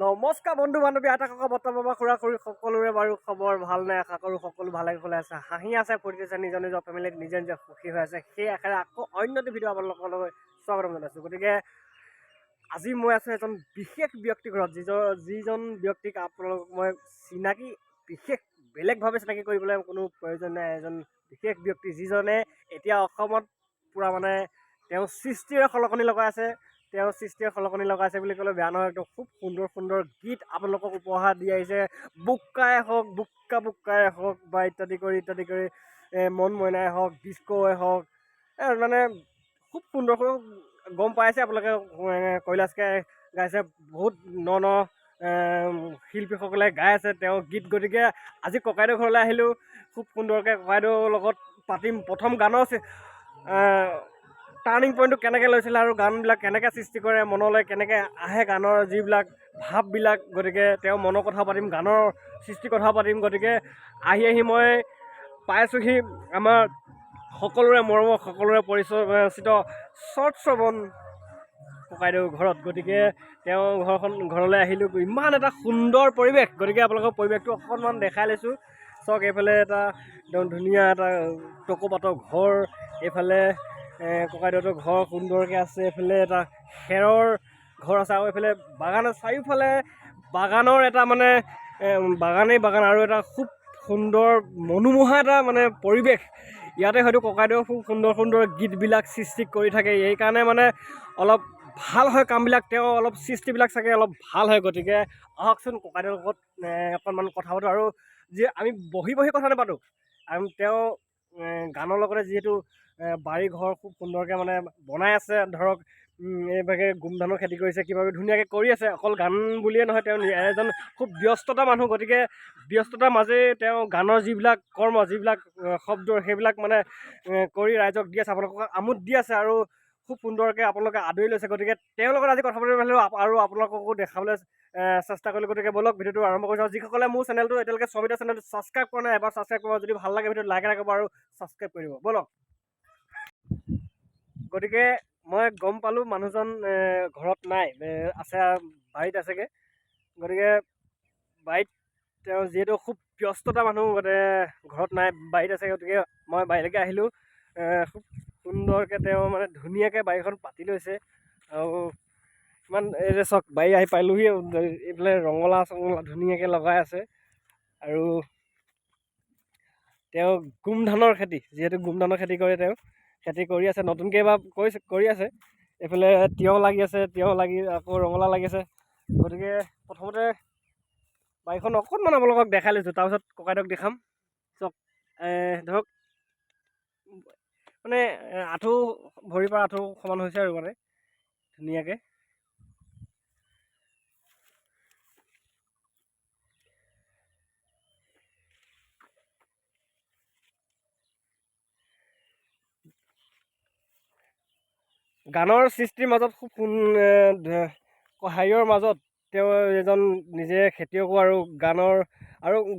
নমস্কাৰ বন্ধু বান্ধৱী, আইতা ককা বৰ্তা বাবা খুৰা খুৰী সকলোৰে বাৰু খবৰ ভাল নাই। আশা কৰোঁ সকলো ভালে কুশলে আছে, হাঁহি আছে, ফূৰ্তি আছে, নিজৰ নিজৰ ফেমিলিত নিজে নিজে সুখী হৈ আছে। সেই আশাৰে আকৌ অন্য এটা ভিডিঅ' আপোনালোকৰ লগত স্বাগতম জনাইছোঁ। গতিকে আজি মই আছোঁ এজন বিশেষ ব্যক্তিৰ ঘৰত, যিজন ব্যক্তিক আপোনালোকক মই চিনাকি বিশেষ বেলেগভাৱে চিনাকি কৰিবলৈ কোনো প্ৰয়োজন নাই। এজন বিশেষ ব্যক্তি যিজনে এতিয়া অসমত পূৰা মানে তেওঁ সৃষ্টিৰে খলকনি লগাই আছে। তেওঁ সৃষ্টিৰে খলকনি লগাইছে বুলি ক'লে বেয়া নহয়। একদম খুব সুন্দৰ সুন্দৰ গীত আপোনালোকক উপহাৰ দি আহিছে। বুক্কাই হওক, বুক্কাই হওক বা ইত্যাদি কৰি মন মইনাই হওক, ডিস্ক'ই হওক, মানে খুব সুন্দৰ গম পাইছে আপোনালোকে। কৈলাশকে গাইছে, বহুত ন শিল্পীসকলে গাই আছে তেওঁ গীত। গতিকে আজি ককাইদেউ ঘৰলৈ আহিলোঁ। খুব সুন্দৰকৈ ককাইদেউৰ লগত পাতিম। প্ৰথম গানৰ টাৰ্ণিং পইণ্টটো কেনেকৈ লৈছিলে আৰু গানবিলাক কেনেকৈ সৃষ্টি কৰে মনলৈ, কেনেকৈ আহে গানৰ যিবিলাক ভাৱবিলাক। গতিকে তেওঁ মনৰ কথা পাতিম, গানৰ সৃষ্টিৰ কথা পাতিম। গতিকে আহি মই পাইছোঁহি আমাৰ সকলোৰে মৰমৰ, সকলোৰে পৰিচিত শ্বৰ্ট শ্ৰৱণ ককাইদেউ ঘৰত। গতিকে তেওঁ ঘৰলৈ আহিলোঁ। ইমান এটা সুন্দৰ পৰিৱেশ। গতিকে আপোনালোকৰ পৰিৱেশটো অকণমান দেখাই লৈছোঁ। চাওক, এইফালে এটা একদম ধুনীয়া এটা টকৌপাতৰ ঘৰ, এইফালে ককাইদেউহঁতৰ ঘৰ সুন্দৰকৈ আছে, এইফালে এটা খেৰৰ ঘৰ আছে, আৰু এইফালে বাগান আছে। চাৰিওফালে বাগানৰ এটা মানে বাগান আৰু এটা খুব সুন্দৰ মনোমোহা এটা মানে পৰিৱেশ। ইয়াতে হয়তো ককাইদেউ খুব সুন্দৰ সুন্দৰ গীতবিলাক সৃষ্টি কৰি থাকে। এইকাৰণে মানে অলপ ভাল হয় কামবিলাক, তেওঁ অলপ সৃষ্টিবিলাক চাগে অলপ ভাল হয়। গতিকে আহকচোন ককাইদেউৰ লগত অকণমান কথা পাতোঁ। আৰু আমি বহি কথা নাপাতোঁ। তেওঁ গানৰ লগতে যিহেতু বাৰী ঘৰ খুব সুন্দৰকৈ মানে বনাই আছে, ধৰক এইভাগে গোমধানৰ খেতি কৰিছে, কিবা ধুনীয়াকৈ কৰি আছে। অকল গান বুলিয়ে নহয়, তেওঁ এজন খুব ব্যস্ততা মানুহ। গতিকে ব্যস্ততাৰ মাজেই তেওঁ গানৰ যিবিলাক কৰ্ম, যিবিলাক শব্দ, সেইবিলাক মানে কৰি ৰাইজক দি আছে, আপোনালোকক আমোদ দি আছে আৰু খুব সুন্দৰকৈ আপোনালোকে আদৰি লৈছে। গতিকে তেওঁৰ লগত আজি কথা পাতিব পাৰিলোঁ আৰু আপোনালোককো দেখাবলৈ চেষ্টা কৰিলোঁ। গতিকে বলক ভিডিঅ'টো আৰম্ভ কৰিছোঁ। যিসকলে মোৰ চেনেলটো এতিয়ালৈকে সবিতা চেনেলটো ছাবস্ক্ৰাইব কৰা নাই, এবাৰ ছাবস্ক্ৰাইব কৰিব। যদি ভাল লাগে ভিডিঅ'টো লাইক এটা কৰিব আৰু ছাবস্ক্ৰাইব কৰি দিব। বলক। গতিকে মই গম পালোঁ মানুহজন ঘৰত নাই, আছে বাৰীত আছেগৈ। গতিকে বাৰীত তেওঁ যিহেতু খুব ব্যস্ততা মানুহ, গতিকে ঘৰত নাই, বাৰীত আছে। গতিকে মই বাৰীলৈকে আহিলোঁ। খুব সুন্দৰকৈ তেওঁ মানে ধুনীয়াকৈ বাৰীখন পাতি লৈছে। আৰু ইমান এই যে চাওক, বাৰী আহি পালোহি। এইফালে ৰঙালাও ধুনীয়াকৈ লগাই আছে। আৰু তেওঁ গোমধানৰ খেতি, যিহেতু গোমধানৰ খেতি কৰে, তেওঁ খেতি কৰি আছে নতুনকৈ এবাৰ কৰি আছে। এইফালে তিয়ঁহ লাগি আছে, তিয়ঁহ লাগি আকৌ ৰঙালাও লাগি আছে। গতিকে প্ৰথমতে বাৰীখন অকণমান আপোনালোকক দেখাই লৈছোঁ, তাৰপিছত ককাইদেউক দেখাম। চাওক, ধৰক মানে আঁঠু, ভৰিৰ পৰা আঁঠু সমান হৈছে আৰু মানে ধুনীয়াকৈ। গানৰ সৃষ্টিৰ মাজত খুব হেৰিয়ৰ মাজত তেওঁ এজন নিজে খেতিয়কো আৰু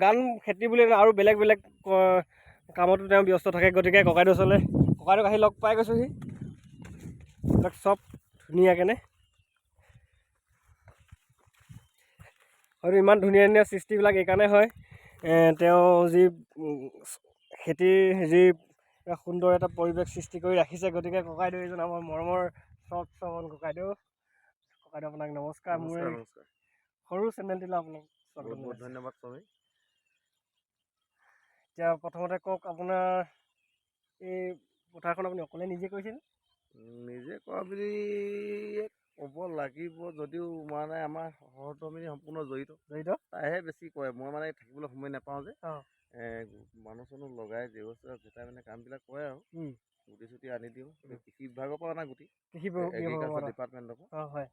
গান খেতি বুলি আৰু বেলেগ কামতো তেওঁ ব্যস্ত থাকে। গতিকে ককাইদেউ ওচৰলৈ, ককাইদেউক আহি লগ পাই গৈছোঁহি। এইবিলাক চব ধুনীয়াকৈ হয়তো ইমান ধুনীয়া ধুনীয়া সৃষ্টিবিলাক এইকাৰণে হয়, তেওঁ যি খেতিৰ যি সুন্দৰ এটা পৰিৱেশ সৃষ্টি কৰি ৰাখিছে। গতিকে ককাইদেউ এজন আমাৰ মৰমৰ শ্বৰ্ট শ্ৰৱণ ককাইদেউ। আপোনাক নমস্কাৰ। মোৰ সৰু চেনেলটোলৈ আপোনাক বহুত ধন্যবাদ। স্বামী, এতিয়া প্ৰথমতে কওক, আপোনাৰ এই পথাৰখন আপুনি অকলে নিজে কৰিছিল? নিজে কৰা বুলি ক'ব লাগিব, যদিও মানে আমাৰ সহকৰ্মী সম্পূৰ্ণ জড়িত, তাইহে বেছি কৰে। মই মানে থাকিবলৈ সময় নাপাওঁ যে, মানুহ চানুহ লগাই জেওৰা মানে কামবিলাক কৰে আৰু গুটি চুটি আনি দিওঁ। কৃষি বিভাগৰ পৰা অনা গুটি, এগ্ৰিকালচাৰ ডিপাৰ্টমেণ্টৰ পৰা।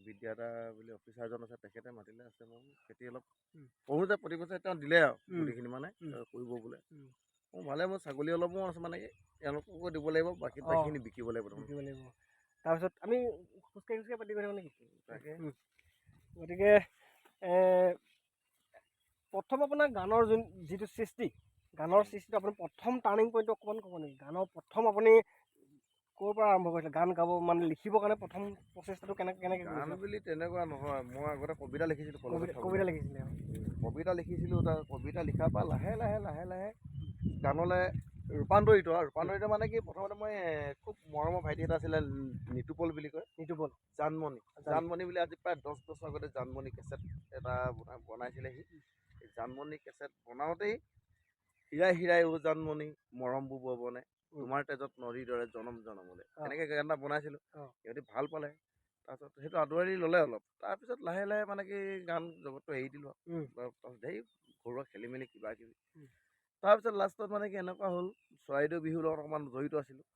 বিদ্যাধা বুলি অফিচাৰ এজন আছে, তেখেতে মাতিলে আছে। মই খেতি অলপ কৰোঁ যে প্ৰতি বছৰে তেওঁ দিলে আৰু গুটিখিনি মানে কৰিব বোলে। মোৰ ভালে, মোৰ ছাগলী অলপো আছে, মানে তেওঁলোককো দিব লাগিব, বাকীখিনি বিকিব লাগিব। তাৰপিছত আমি খোজকাঢ়ি পাতিব লাগিব নেকি? তাকে। গতিকে প্ৰথম আপোনাৰ গানৰ যিটো সৃষ্টি, গানৰ সৃষ্টিটো আপুনি প্ৰথম টাৰ্ণিং পইণ্টটো অকণমান ক'ব নেকি? গানৰ প্ৰথম আপুনি ক'ৰ পৰা আৰম্ভ কৰিছিলে গান গাব মানে লিখিবৰ কাৰণে প্ৰথম প্ৰচেষ্টাটো কেনেকৈ গান কৰিছিলে? বুলি তেনেকুৱা নহয়, মই আগতে কবিতা লিখিছিলোঁ কলেজত কবিতা লিখিছিলে? কবিতা লিখিছিলোঁ। তাৰ কবিতা লিখাৰ পৰা লাহে লাহে গানলৈ ৰূপান্তৰিত মানে কি, প্ৰথমতে মই খুব মৰমৰ ভাইটি এটা আছিলে, নিতুপল বুলি কয়। নিতুপল জানমণি বুলি আজি প্ৰায় 10 বছৰ আগতে জানমণি কেছেট এটা বনাইছিলে সি। জানমণি কেছেট বনাওঁতেই হিৰাই ও জানমণি মৰম বুব বনে তোমাৰ তেজত নদীৰ দৰে জনম জনমলে এনেকৈ গান এটা বনাইছিলোঁ। সিহঁতি ভাল পালে, তাৰপিছত সেইটো আদৰি ল'লে অলপ। তাৰপিছত লাহে মানে কি গান জগতটো এৰি দিলোঁ আৰু ধেৰ ঘৰুৱা খেলি মেলি কিবা কিবি। তাৰপিছত লাষ্টত মানে কি এনেকুৱা হ'ল, চৰাইদেউ বিহুৰ লগত অকণমান জড়িত আছিলোঁ।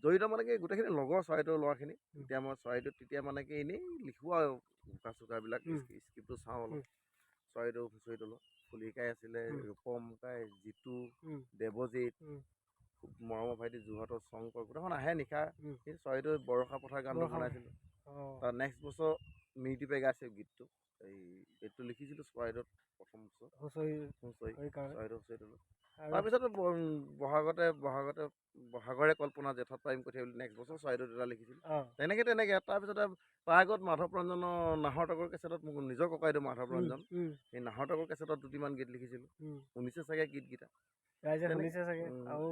জড়িত মানে কি গোটেইখিনি লগৰ চৰাইদেউৰ ল'ৰাখিনি। তেতিয়া মই চৰাইদেউত তেতিয়া মানে কি এনেই লিখোঁ আৰু বোকা চোকাবিলাক স্ক্ৰিপ্টটো চাওঁ অলপ। চৰাইদেউ হুঁচৰি তলত ফুলিকাই আছিলে, ৰূপম কাই, জিতু, দেৱজিত, খুব মৰমৰ ভাইটি যোৰহাটৰ শংকৰ, গোটেইখন আহে নিশা। সেই চৰাইদেউ বৰষা পথাৰ গানটো বনাইছিলোঁ। তাৰ নেক্সট বছৰ মিউজিপে গাইছে গীতটো। এই গীতটো লিখিছিলোঁ চৰাইদেউত প্ৰথম বছৰ চৰাইদেউ হুঁচৰি তলত। তাৰপিছত বহাগৰে কল্পনা জেঠত পাৰিম কঠিয়া বুলি নেক্সট বছৰ চৰাইদেউত এটা লিখিছিলোঁ। তেনেকৈ তাৰপিছতে তাৰ আগত মাধৱ ৰঞ্জনৰ নাহৰ তগৰ কেছেটত মোক নিজৰ ককাইদেউ মাধৱ ৰঞ্জন, সেই নাহৰ তগৰ কেছেটত 2টিমান গীত লিখিছিলোঁ। শুনিছে চাগে গীতকেইটা, ৰাইজে শুনিছে চাগে, আৰু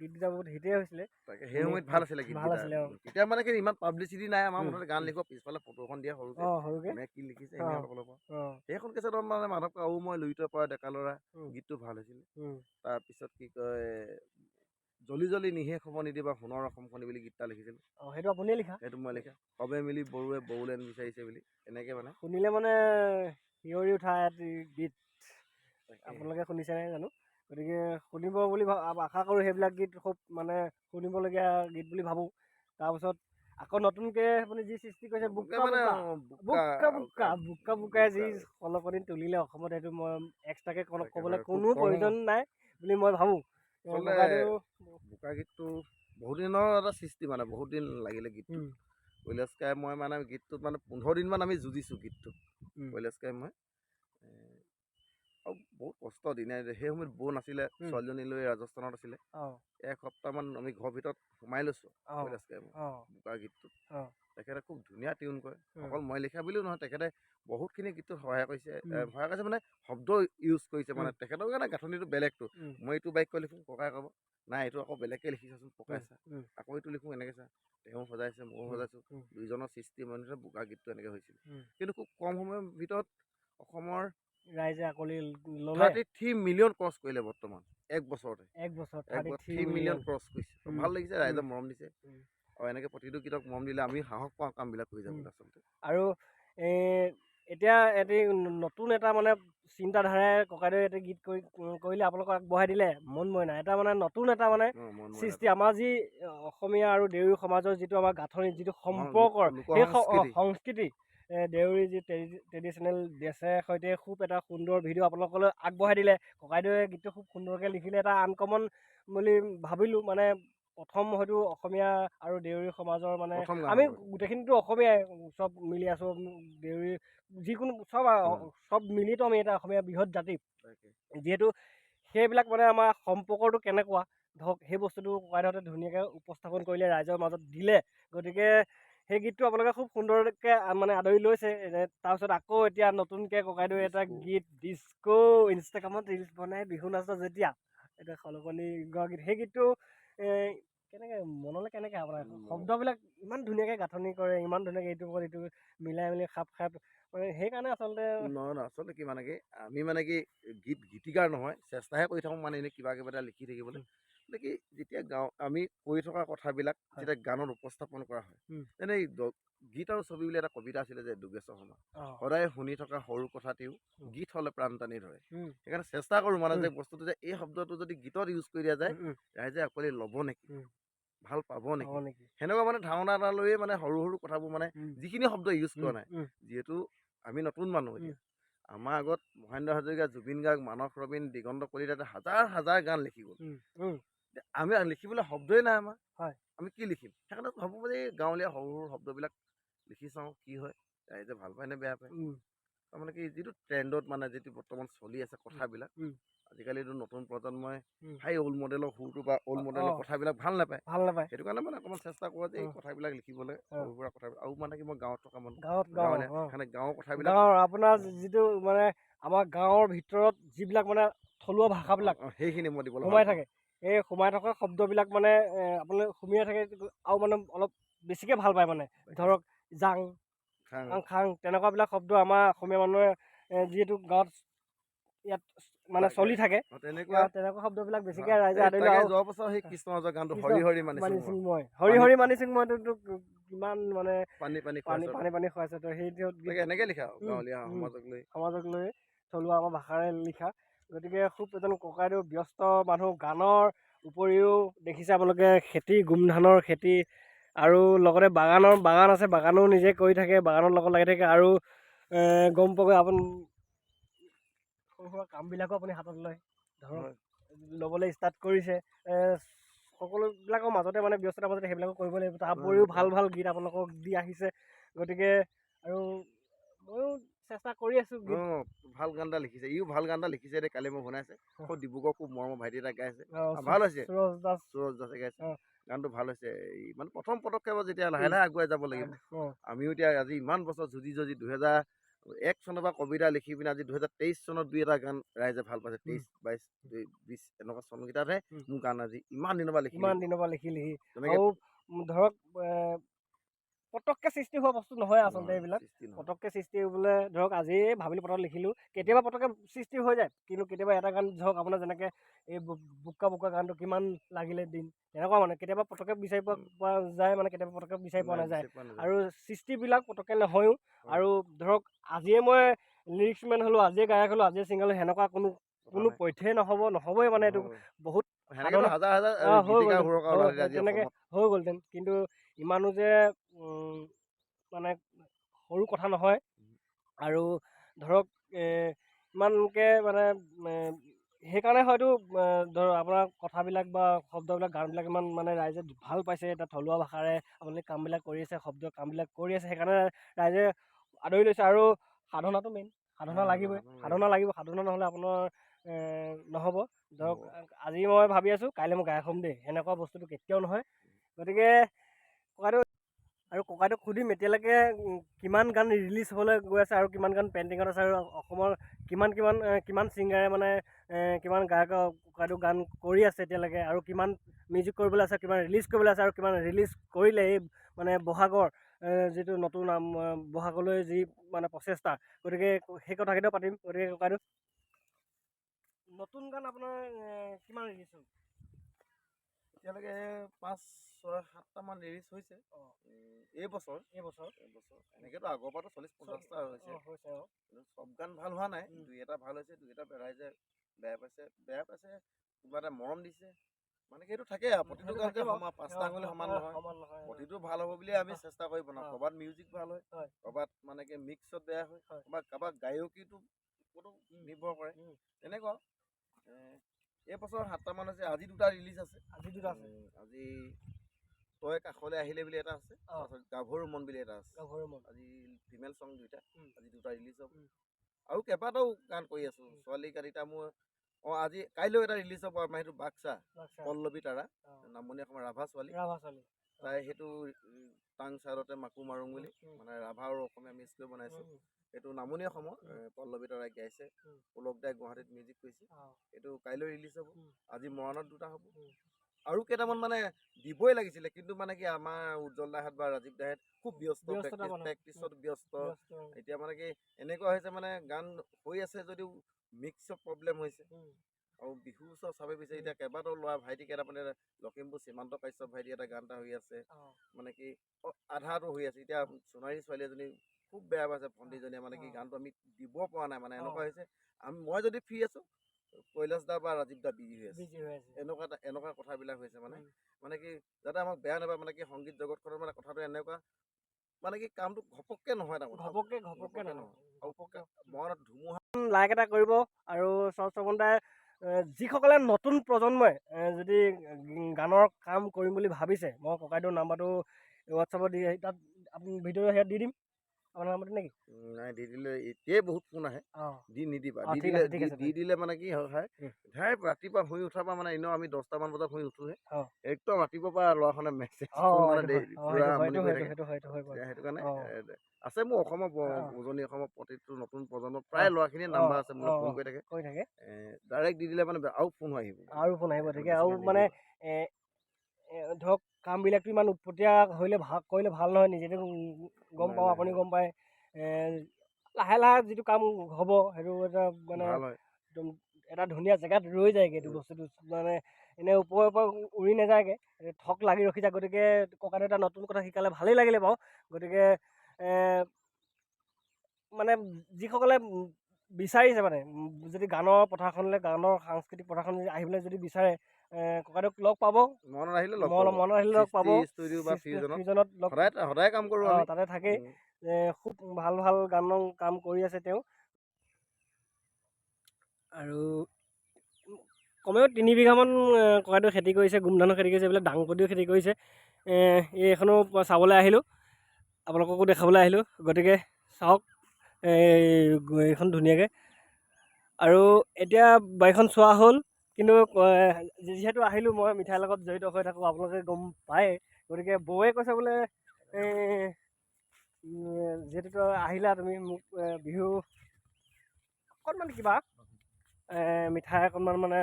গীতকেইটা বহুত হিটেই হৈছিলে। তাকে সেই সময়ত ভাল আছিলে গীতকেইটা। তেতিয়া মানে কি ইমান পাব্লিচিটি নাই, আমাৰ মুঠতে গান লিখোঁ, পিছফালে ফটোখন দিয়া সৰুকৈ কোনে কি লিখিছে এনেই অলপ অলপ। সেইখন কেছেটত মানে মাধৱ আৰু মই লুইতৰ পৰা ডেকা ল'ৰা গীতটো ভাল হৈছিলে। তাৰপিছত কি কয়, জলি জলি নিশেষ হ'ব নিদিবা সোণৰ অসমখনি বুলি গীত এটা লিখিছিলোঁ। সেইটো আপুনিয়ে লিখা? সেইটো মই লিখা। সবে মিলি বড়োৱে বড়োলেণ্ড বিচাৰিছে বুলি এনেকৈ মানে শুনিলে মানে শিয়ৰি উঠা গীত আপোনালোকে শুনিছে নাই জানো, গতিকে শুনিব বুলি আশা কৰোঁ। সেইবিলাক গীত খুব মানে শুনিবলগীয়া গীত বুলি ভাবোঁ। তাৰপিছত আকৌ নতুনকৈ আপুনি যি সৃষ্টি কৰিছে বোকাই যি কলকনি তুলিলে অসমত, সেইটো মই এক্সট্ৰাকৈ ক'বলৈ কোনো প্ৰয়োজন নাই বুলি মই ভাবোঁ। বোকা গীতটো বহুত দিনৰ এটা সৃষ্টি, মানে বহুত দিন লাগিলে গীতটো। কৈলাশকাই মই মানে গীতটোত মানে 15 দিনমান আমি যুঁজিছোঁ গীতটোত, কৈলাশকাই মই। আৰু বহুত কষ্ট দিনে সেই সময়ত বৌ নাছিলে, ছোৱালীজনী লৈ ৰাজস্থানত আছিলে। এসপ্তাহমান আমি ঘৰৰ ভিতৰত সোমাই লৈছোঁ কৈলাশকাই মই বোকা গীতটোত। তেখেতে খুব ধুনীয়া টিউন কৰে, অকল মই লিখা বুলিও নহয়, তেখেতে বহুতখিনি গীতটোত সহায় কৰিছে মানে শব্দ ইউজ কৰিছে। মানে তেখেতৰ কাৰণে গাঁথনিটো বেলেগটো। মই এইটো বাক্য লিখোঁ, ককাই ক'ব নাই এইটো আকৌ বেলেগকৈ লিখিছাচোন ককাই চা, আকৌ এইটো লিখোঁ এনেকৈ চা, তেওঁ সজাইছে ময়ো সজাইছোঁ, দুইজনৰ সৃষ্টি মানে বোকা গীতটো এনেকৈ হৈছিল। কিন্তু খুব কম সময়ৰ ভিতৰত অসমৰ ৰাইজে আকলি 33 মিলিয়ন ক্ৰছ কৰিলে বৰ্তমান এক বছৰতে। 33 মিলিয়ন ক্ৰছ কৰিছে। ভাল লাগিছে, ৰাইজে মৰম দিছে। আৰু এনেকৈ প্ৰতিটো গীতক মৰম দিলে আমি সাহস পাওঁ কামবিলাক কৰি যাবলৈ আচলতে। আৰু এতিয়া এটি নতুন এটা মানে চিন্তাধাৰাৰে ককাইদেৱে এটা গীত কৰিলে আপোনালোকক আগবঢ়াই দিলে মন মইনা, এটা মানে নতুন এটা মানে সৃষ্টি। আমাৰ যি অসমীয়া আৰু দেউৰী সমাজৰ যিটো আমাৰ গাঁথনি, যিটো সম্পৰ্কৰ সেই সংস্কৃতি, দেউৰী যি ট্ৰেডিশ্যনেল ড্ৰেছৰ সৈতে খুব এটা সুন্দৰ ভিডিঅ' আপোনালোকলৈ আগবঢ়াই দিলে। ককাইদেৱে গীতটো খুব সুন্দৰকৈ লিখিলে, এটা আনকমন বুলি ভাবিলোঁ। মানে প্ৰথম হয়তো অসমীয়া আৰু দেউৰী সমাজৰ মানে আমি গোটেইখিনিতো অসমীয়াই চব মিলি আছোঁ, দেউৰী যিকোনো চব মিলিতো আমি এটা অসমীয়া বৃহৎ জাতি। যিহেতু সেইবিলাক মানে আমাৰ সম্পৰ্কটো কেনেকুৱা ধৰক সেই বস্তুটো ককাইদেউহঁতে ধুনীয়াকৈ উপস্থাপন কৰিলে, ৰাইজৰ মাজত দিলে। গতিকে সেই গীতটো আপোনালোকে খুব সুন্দৰকৈ মানে আদৰি লৈছে। তাৰপিছত আকৌ এতিয়া নতুনকৈ ককাইদেৱে এটা গীত ডিস্কো ইনষ্টাগ্ৰামত ৰিলচ বনাই বিহু নাচত যেতিয়া এটা কলকনি গোৱা গীত, সেই গীতটো কেনেকৈ মনলৈ কেনেকৈ আপোনাৰ শব্দবিলাক ইমান ধুনীয়াকৈ গাঁথনি কৰে, ইমান ধুনীয়াকৈ এইটো মিলাই মেলি খাপ মানে সেইকাৰণে আচলতে নহয় আচলতে কি মানে কি আমি মানে কি গীতিকাৰ নহয়, চেষ্টাহে কৰি থাকোঁ মানে এনেই কিবা এটা লিখি থাকিবলৈ। মানে কি যেতিয়া আমি কৰি থকা কথাবিলাক যেতিয়া গানত উপস্থাপন কৰা হয়, যেনে গীত আৰু ছবি বুলি এটা কবিতা আছিলে যে দুগেশ্বৰ শৰ্মা, সদায় শুনি থকা সৰু কথাটিও গীত হ'লে প্ৰাণ টানি ধৰে। সেইকাৰণে চেষ্টা কৰোঁ মানে যে বস্তুটো যে এই শব্দটো যদি গীতত ইউজ কৰি দিয়া যায়, ৰাইজে আকোৱালি ল'ব নেকি, ভাল পাব নেকি, সেনেকুৱা মানে ধাৰণা এটা লৈয়ে মানে সৰু সৰু কথাবোৰ মানে যিখিনি শব্দ ইউজ কৰা নাই। যিহেতু আমি নতুন মানুহ, এতিয়া আমাৰ আগত মহেন্দ্ৰ হাজৰিকা, জুবিন গাৰ্গ, মানস ৰবীন, দিগন্ত কলিতাই হাজাৰ গান লিখি গ'ল। আমি লিখিবলৈ শব্দই নাই আমাৰ, আমি কি লিখিম? সেইকাৰণে ভাবোঁ যে গাঁৱলীয়া সৰু সৰু শব্দবিলাক লিখি চাওঁ কি হয়, ৰাইজে ভাল পায় নে বেয়া পায়। তাৰমানে কি যিটো ট্ৰেণ্ডত মানে যিটো বৰ্তমান চলি আছে কথাবিলাক আজিকালিতো নতুন প্ৰজন্মই হাই অল্ড মডেলৰ সুৰটো বা অল্ড মডেলৰ কথাবিলাক ভাল নাপায় সেইটো কাৰণে মানে অকণমান চেষ্টা কৰোঁ যে এই কথাবিলাক লিখিবলৈ সৰু সুৰা কথাবিলাক আৰু মানে কি মই গাঁৱত থকা মানুহ গাঁৱলীয়া সেইকাৰণে গাঁৱৰ কথাবিলাক আপোনাৰ যিটো মানে আমাৰ গাঁৱৰ ভিতৰত যিবিলাক মানে থলুৱা ভাষাবিলাক সেইখিনি মই দিবলৈ সোমাই থাকে এই সোমাই থকা শব্দবিলাক মানে আপোনালোকে সুমিয়াই থাকে আৰু মানে অলপ বেছিকৈ ভাল পায় মানে ধৰক জাং খাং তেনেকুৱাবিলাক শব্দ আমাৰ অসমীয়া মানুহে যিহেতু গাঁৱত ইয়াত মানে চলি থাকে তেনেকুৱা শব্দবিলাক বেছিকৈ ৰাইজে আদৰি লয়। যোৱা বছৰ সেই কৃষ্ণ গানটো হৰি হৰি মানিছিং মই হৰি হৰি মানিছিং মইতো কিমান মানে পানী পানী পানী খুৱাইছে তো সেইটো এনেকৈ লিখা গাঁৱলীয়া সমাজক লৈ থলুৱা আমাৰ ভাষাৰে লিখা। গতিকে খুব এজন ককাইদেউ ব্যস্ত মানুহ গানৰ উপৰিও দেখিছে আপোনালোকে খেতি গোমধানৰ খেতি আৰু লগতে বাগান আছে বাগানো নিজে কৰি থাকে বাগানৰ লগত লাগি থাকে আৰু গম পাব আপুনি সৰু সুৰা কামবিলাকো আপুনি হাতত লয় ধৰক ল'বলৈ ষ্টাৰ্ট কৰিছে সকলোবিলাকৰ মাজতে মানে ব্যস্ততাৰ মাজতে সেইবিলাকো কৰিব লাগিব তাৰ উপৰিও ভাল ভাল গীত আপোনালোকক দি আহিছে গতিকে আৰু ময়ো চেষ্টা কৰি আছোঁ ভাল গান এটা লিখিছে ইও ভাল গান এটা লিখিছে দে কালি মই শুনাইছে আকৌ ডিব্ৰুগড় খুব মৰমৰ ভাইটি এটা গাইছে ভাল হৈছে সুৰজ দাসে গাইছে গানটো ভাল হৈছে মানে প্ৰথম পদক্ষেপত যেতিয়া লাহে লাহে আগুৱাই যাব লাগিব আমিও এতিয়া আজি ইমান বছৰ যুঁজি 2001 চনৰ পৰা কবিতা লিখি পিনে আজি 2023 চনত 2 এটা গান ৰাইজে ভাল পাইছে 23, 22, 20 এনেকুৱা চনকেইটাতহে মোৰ গান আজি ইমান দিনৰ পৰা লিখি ধৰক পটককৈ সৃষ্টি হোৱা বস্তু নহয় আচলতে এইবিলাক পটককৈ সৃষ্টি হ'বলৈ ধৰক আজি ভাবিলোঁ পটককৈ লিখিলোঁ কেতিয়াবা পটককৈ সৃষ্টি হৈ যায় কিন্তু কেতিয়াবা এটা গান ধৰক আপোনাৰ যেনেকৈ এই বোকা গানটো কিমান লাগিলে দিন তেনেকুৱা মানে কেতিয়াবা পটককৈ বিচাৰি পোৱা যায় মানে কেতিয়াবা পটককৈ বিচাৰি পোৱা নাযায় আৰু সৃষ্টিবিলাক পটককৈ নহয়ও আৰু ধৰক আজিয়ে মই লিৰিক্সমেন হ'লোঁ আজিয়ে গায়ক হ'লোঁ আজিয়ে ছিংগাৰ হ'লোঁ সেনেকুৱা কোনো পথ্যেই নহ'বই মানে এইটো বহুত তেনেকৈ হৈ গ'লহেঁতেন কিন্তু ইমানো যে মানে সৰু কথা নহয় আৰু ধৰক ইমানকৈ মানে সেইকাৰণে হয়তো ধৰক আপোনাৰ কথাবিলাক বা শব্দবিলাক গানবিলাক ইমান মানে ৰাইজে ভাল পাইছে এটা থলুৱা ভাষাৰে আপোনালোকে কামবিলাক কৰি আছে কামবিলাক কৰি আছে সেইকাৰণে ৰাইজে আদৰি লৈছে আৰু সাধনাটো মেইন সাধনা লাগিবই সাধনা নহ'লে আপোনাৰ নহ'ব ধৰক আজি মই ভাবি আছোঁ কাইলৈ মই গায়ক হ'ম দেই সেনেকুৱা বস্তুটো কেতিয়াও নহয় গতিকে ককাইদেউক সুধিম এতিয়ালৈকে কিমান গান ৰিলিজ হ'বলৈ গৈ আছে আৰু কিমান গান পেইণ্টিঙত আছে আৰু অসমৰ কিমান ছিংগাৰে মানে কিমান গায়কে ককাইদেউ গান কৰি আছে এতিয়ালৈকে আৰু কিমান মিউজিক কৰিবলৈ আছে কিমান ৰিলিজ কৰিবলৈ আছে আৰু কিমান ৰিলিজ কৰিলে এই মানে বহাগৰ যিটো নতুন বহাগলৈ যি মানে প্ৰচেষ্টা গতিকে সেই কথাকেইটাও পাতিম গতিকে ককাইদেউ নতুন গান আপোনাৰ কিমান ৰিলিজ হ'ল এতিয়ালৈকে 5-6-7টামান ৰিলিজ হৈছে এই বছৰ এনেকৈতো আগৰ পৰাতো 40-50টা হৈছে চব গান ভাল হোৱা নাই 2-এটা ভাল হৈছে 2-এটা ৰাইজে বেয়া পাইছে কোনোবা এটা মৰম দিছে মানে কি সেইটো থাকে আৰু প্ৰতিটো গানতে 5টা আঙুলি সমান নহয় প্ৰতিটো ভাল হ'ব বুলিয়ে আমি চেষ্টা কৰি বনাওঁ ক'ৰবাত মিউজিক ভাল হয় ক'ৰবাত মানে কি মিক্সত বেয়া হয় কাৰোবাৰ গায়কীটো ওপৰতো নিৰ্ভৰ কৰে তেনেকুৱা এই বছৰ 7টামান হৈছে আজি 2টা ৰিলিজ আছে আজি তই কাষলৈ আহিলে বুলি এটা আছে গাভৰু মন বুলি এটা আছে আজি ফিমেল চং 2টা আজি 2টা ৰিলিজ হ'ব আৰু কেইবাটাও গান কৰি আছোঁ ছোৱালী গাড়ীটা মোৰ আজি কাইলৈ এটা ৰিলিজ হ'ব আমাৰ সেইটো বাক্সা পল্লৱী তাৰা নামনি অসমৰ ৰাভা ছোৱালী তাই সেইটো টাং চাইডতে মাকো মাৰোং বুলি মানে ৰাভা আৰু অসমীয়া মিক্স কৰি বনাইছোঁ সেইটো নামনি অসমৰ পল্লৱী তাৰাই গাইছে পুলক দাই গুৱাহাটীত মিউজিক কৰিছে এইটো কাইলৈ ৰিলিজ হ'ব আজি মৰাণত 2টা হ'ব আৰু কেইটামান মানে দিবই লাগিছিলে কিন্তু মানে কি আমাৰ উজ্জ্বল দাহঁত বা ৰাজীৱ দাহঁত খুব ব্যস্ত প্ৰেক্টিছত ব্যস্ত এতিয়া মানে কি এনেকুৱা হৈছে মানে গান হৈ আছে যদিও মিক্সৰ প্ৰব্লেম হৈছে আৰু বিহু ওচৰ চাব বিচাৰি এতিয়া কেইবাটাও ল'ৰা ভাইটি কেইটা মানে লখিমপুৰ সীমান্ত কাশ্যপ ভাইটি এটা গান এটা হৈ আছে মানে কি আধাটো হৈ আছে এতিয়া সোণাৰী ছোৱালী এজনী খুব বেয়া পাইছে ভণ্টিজনীয়ে মানে কি গানটো আমি দিব পৰা নাই মানে এনেকুৱা হৈছে মই যদি ফ্ৰী আছোঁ কৈলাশ দা বা ৰাজীৱ দা বিজি হৈ আছে এনেকুৱা কথাবিলাক হৈছে মানে কি যাতে আমাক বেয়া নাপায় মানে কি সংগীত জগতখনৰ মানে কথাটো এনেকুৱা মানে কি কামটো ঘপককৈ নহয় ঘপককৈ নহয় মনত ধুমুহা লাইক এটা কৰিব আৰু শ্ৰৱণদাই যিসকলে নতুন প্ৰজন্মই যদি গানৰ কাম কৰিম বুলি ভাবিছে মই ককাইদেউৰ নাম্বাৰটো হোৱাটছআপত দি তাত আপুনি ভিডিঅ' সেয়াত দি দিম আপোনাৰ নাম্বাৰটো নেকি? নাই দি দিলে এতিয়াই বহুত ফোন আহে, অঁ দি নিদিবা। অঁ দি ঠিক দিলে আছে ঠিক আছে দি দিলে মানে কি হয় ৰাতিপুৱা শুই উঠাৰ পৰা মানে এনেও আমি 10টামান বজাত শুই উঠোহে, অঁ একদম ৰাতিপুৱাৰ পৰা ল'ৰাখনে মেছেজ অঁ ফোন মানে সেইটো হয় অঁ পুৰা সেইটো হয় আমনি সেইটো কৰি হয় থাকে। সেইটো হয় সেইটো হয় বাৰু সেইটো কাৰণে অঁ আছে মোৰ অসমৰ অঁ উজনি অসমৰ প্ৰতিটো নতুন প্ৰজন্মৰ প্ৰায় অঁ ল'ৰাখিনিয়ে অঁ নাম্বাৰ আছে মোলৈ অঁ ফোন অঁ কৰি থাকে। কৈ থাকে ডাইৰেক্ট দি দিলে মানে আৰু ফোন আহিব, আৰু ফোন আহিব সেইটো ঠিকে আৰু বেছিকৈ মানে নিদিবা। ধৰক কামবিলাকতো ইমান উৎপতীয়া হ'লে কৰিলে ভাল নহয়, নিজেতো গম নাই পাওঁ নাই আপুনি গম পায়। লাহে লাহে যিটো কাম হ'ব সেইটো এটা মানে ভাল হয়। একদম এটা ধুনীয়া জেগাত ৰৈ যায়গৈ এইটো বস্তুটো, মানে এনেই ওপৰৰ পৰা উৰি নাযায়গৈ, ঠক লাগি ৰখি যায়। গতিকে ককাইদেউ এটা নতুন কথা শিকালে ভালেই লাগিলে বাৰু। গতিকে মানে যিসকলে বিচাৰিছে মানে যদি গানৰ পথাৰখনলৈ, গানৰ সাংস্কৃতিক পথাৰখন যদি আহিবলৈ যদি বিচাৰে, ককাইদেউক লগ পাব, মনত আহিলে লগ পাব। মনত আহিলে লগ পাব। সৃষ্টি ষ্টুডিঅ' বা ফিউজনত লগ সদায় কাম কৰোঁ আমি। তাতে থাকেই। খুব ভাল ভাল গানৰ কাম কৰি আছে তেওঁ। আৰু কমেও 3 বিঘামান ককাইদেউ খেতি কৰিছে, গোমধানৰ খেতি কৰিছে, এইবিলাক দাংবডিও খেতি কৰিছে। এইখনো চাবলৈ আহিলোঁ, আপোনালোককো দেখাবলৈ আহিলোঁ। গতিকে চাওক এইখন ধুনীয়াকৈ। আৰু এতিয়া বাৰীখন চোৱা হ'ল, কিন্তু যিহেতু আহিলোঁ মই মিঠাইৰ লগত জড়িত হৈ থাকোঁ, আপোনালোকে গম পায়। গতিকে বৌয়ে কৈছে বোলে যিহেতু আহিলা তুমি মোক বিহু অকণমান কিবা মিঠাই অকণমান মানে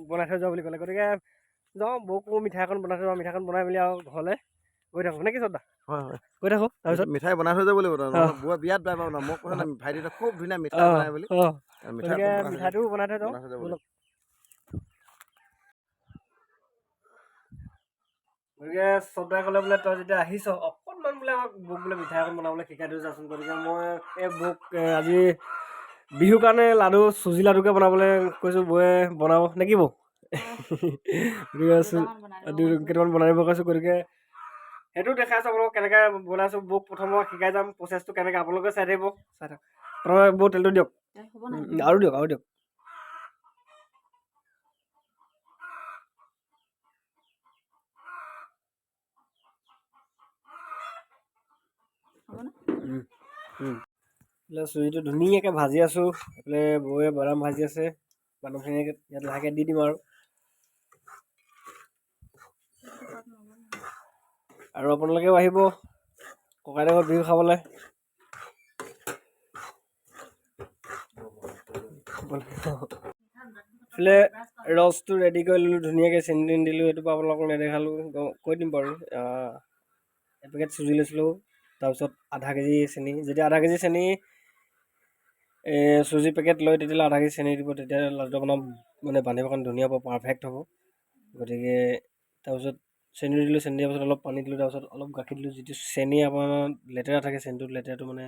বনাই থৈ যোৱা বুলি ক'লে। গতিকে যাওঁ বৌকো মিঠাই অকণ বনাই থৈ যাওঁ, মিঠাইখন বনাই মেলি আৰু ঘৰলৈ গৈ থাকোঁ নে কি শ্ৰদ্ধা? হয় হয়, গৈ থাকোঁ তাৰপিছত মিঠাই বনাই থৈ যাব লাগিব। অঁ বৌয়ে বিৰাট বেয়া পাব ন, মোক কৈছে ন ভাইটিহঁতে খুব ধুনীয়া মিঠাই অঁ বনাই বুলি। অঁ মিঠাই গতিকে অকণ মিঠাইটো বনাই থৈ যাওঁ যাব লাগিব। ব'লক। গতিকে শ্ৰদ্ধাই ক'লে বোলে তই যেতিয়া আহিছ অকণমান বোলে আমাক বৌক বোলে মিঠাই অকণ বনাবলৈ শিকাই থৈ যাচোন। গতিকে মই এই বৌক আজি বিহুৰ কাৰণে লাডু, চুজি লাডুকে বনাবলৈ কৈছোঁ। বৌয়ে বনাব নে কি বৌ? গতিকে কেইটামান বনাই দিব কৈছোঁ। গতিকে সেইটো দেখাইছোঁ আপোনালোকক কেনেকৈ বনাইছোঁ। বৌক প্ৰথম মই শিকাই যাম প্ৰচেছটো কেনেকৈ, আপোনালোকে চাই থাকিব। চাই থাকক। প্ৰথমে বৌ তেলটো দিয়ক, আৰু দিয়ক আৰু দিয়ক। এইফালে চুজিটো ধুনীয়াকৈ ভাজি আছোঁ, এইফালে বৌয়ে বাদাম ভাজি আছে। বাদামখিনি ইয়াত লাহেকৈ দি দিম আৰু আপোনালোকেও আহিব ককাইদেউৰ বিহু খাবলৈ। এইফালে ৰসটো ৰেডি কৰি ল'লোঁ ধুনীয়াকৈ, চেনি তেনি দিলোঁ। এইটো পৰা আপোনালোকক নেদেখালোঁ, কৈ দিম বাৰু। এপেকেট চুজি লৈছিলোঁ, তাৰপিছত আধা কেজি চেনি। যেতিয়া আধা কেজি চেনি চুজি পেকেট লৈ তেতিয়াহ'লে আধা কেজি চেনি দিব, তেতিয়া লাডুটো আপোনাৰ মানে বান্ধিবৰ কাৰণে ধুনীয়া হ'ব, পাৰফেক্ট হ'ব। গতিকে তাৰপিছত চেনি দিলোঁ, চেনি দিয়াৰ পাছত অলপ পানী দিলোঁ, তাৰপিছত অলপ গাখীৰ দিলোঁ। যিটো চেনি আপোনাৰ লেতেৰা থাকে, চেনিটোত লেতেৰাটো মানে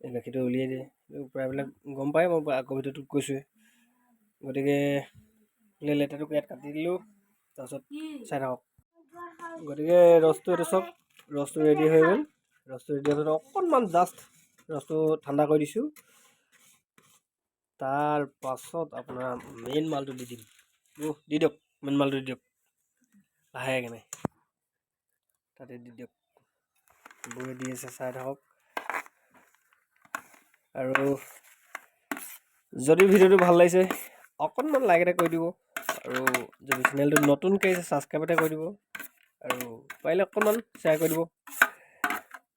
গাখীৰটো উলিয়াই দিয়ে। প্ৰায়বিলাক গম পায়, মই আগৰ ভিডিঅ'টোত কৈছোঁৱে। গতিকে লেতেৰাটো ইয়াত কাটি দিলোঁ, তাৰপিছত চাই থাকক। গতিকে ৰসটো এইটো চাওক, ৰসটো ৰেডি হৈ গ'ল। ৰসটো ৰেডি হোৱাৰ পাছত অকণমান জাষ্ট ৰসটো ঠাণ্ডা কৰি দিছোঁ। তাৰ পাছত আপোনাৰ মেইন মালটো দি দিম। দি দিয়ক, মেইন মালটো দি দিয়ক লাহেকৈ নাই, তাতে দি দিয়ক। বৌয়ে দি আছে, চাই থাকক। আৰু যদি ভিডিঅ'টো ভাল লাগিছে অকণমান লাইক এটা কৰি দিব, আৰু যদি চেনেলটো নতুনকৈ আহিছে ছাবস্ক্ৰাইব এটা কৰি দিব, আৰু পাৰিলে অকণমান শ্বেয়াৰ কৰি দিব।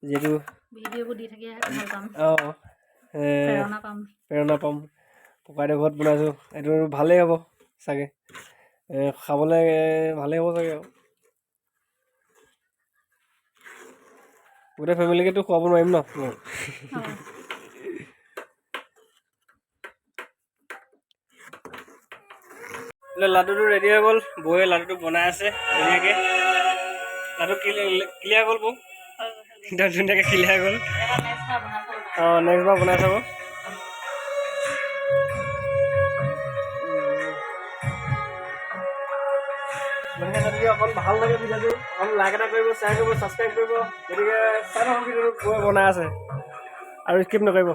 যিহেতু ভিডিঅ'বোৰ দি থাকে ভাল পাম, প্ৰেৰণা পাম। ককাইদেউ ঘৰত বনাইছোঁ, এইটো ভালেই হ'ব চাগে, খাবলৈ ভালেই হ'ব চাগে। আৰু গোটেই ফেমিলিকেতো খুৱাব নোৱাৰিম ন। লাডুটো ৰেডি হৈ গ'ল, বৌয়ে লাডুটো বনাই আছে ধুনীয়াকৈ। লাডু ক্লিয়াৰ গ'ল বৌ, ধুনীয়াকৈ ক্লিয়াৰ গ'ল। অঁ নেক্সট বাৰ বনাই চাব। গতিকে যদি অকণ ভাল লাগে ভিডিঅ'টো অকণ লাইক এটা কৰিব, শ্বেয়াৰ কৰিব, ছাবস্ক্ৰাইব কৰিব। গতিকে চাই থাকক ভিডিঅ'টো বৌয়ে বনাই আছে আৰু স্কিপ নকৰিব।